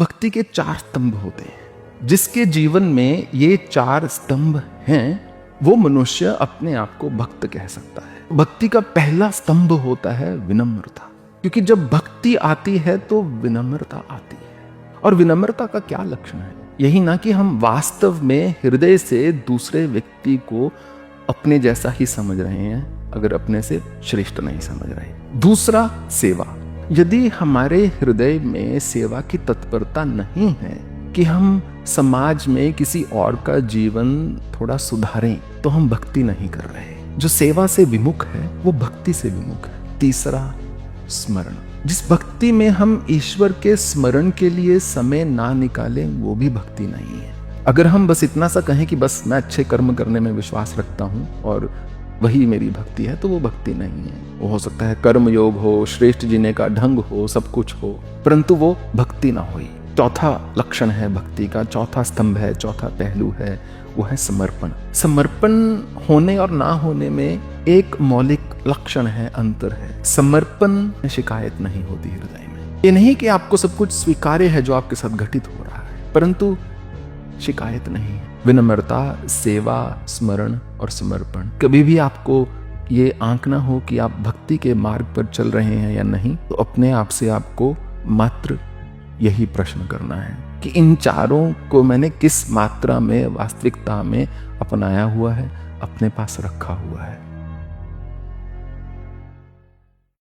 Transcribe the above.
भक्ति के 4 स्तंभ होते हैं। जिसके जीवन में ये 4 स्तंभ हैं वो मनुष्य अपने आप को भक्त कह सकता है। भक्ति का पहला स्तंभ होता है विनम्रता, क्योंकि जब भक्ति आती है तो विनम्रता आती है। और विनम्रता का क्या लक्षण है? यही ना कि हम वास्तव में हृदय से दूसरे व्यक्ति को अपने जैसा ही समझ रहे हैं, अगर अपने से श्रेष्ठ नहीं समझ रहे। दूसरा, सेवा। यदि हमारे हृदय में सेवा की तत्परता नहीं है कि हम समाज में किसी और का जीवन थोड़ा सुधारें, तो हम भक्ति नहीं कर रहे। जो सेवा से विमुख है वो भक्ति से विमुख है। तीसरा, स्मरण। जिस भक्ति में हम ईश्वर के स्मरण के लिए समय ना निकालें वो भी भक्ति नहीं है। अगर हम बस इतना सा कहें कि बस मैं अच्छे कर्म करने में विश्वास रखता हूँ और वही मेरी भक्ति है, तो वो भक्ति नहीं है। वो हो सकता है कर्म योग हो, श्रेष्ठ जीने का ढंग हो, सब कुछ हो, परंतु वो भक्ति ना हुई। चौथा लक्षण है भक्ति का, चौथा स्तंभ है, चौथा पहलू है, वो है समर्पण। समर्पण होने और ना होने में एक मौलिक लक्षण है, अंतर है। समर्पण में शिकायत नहीं होती हृदय में। ये नहीं कि आपको सब कुछ स्वीकार्य है जो आपके साथ घटित हो रहा है, परंतु शिकायत नहीं है। विनम्रता, सेवा, स्मरण और समर्पण। कभी भी आपको ये आंकना हो कि आप भक्ति के मार्ग पर चल रहे हैं या नहीं, तो अपने आप से आपको मात्र यही प्रश्न करना है कि इन चारों को मैंने किस मात्रा में, वास्तविकता में अपनाया हुआ है, अपने पास रखा हुआ है।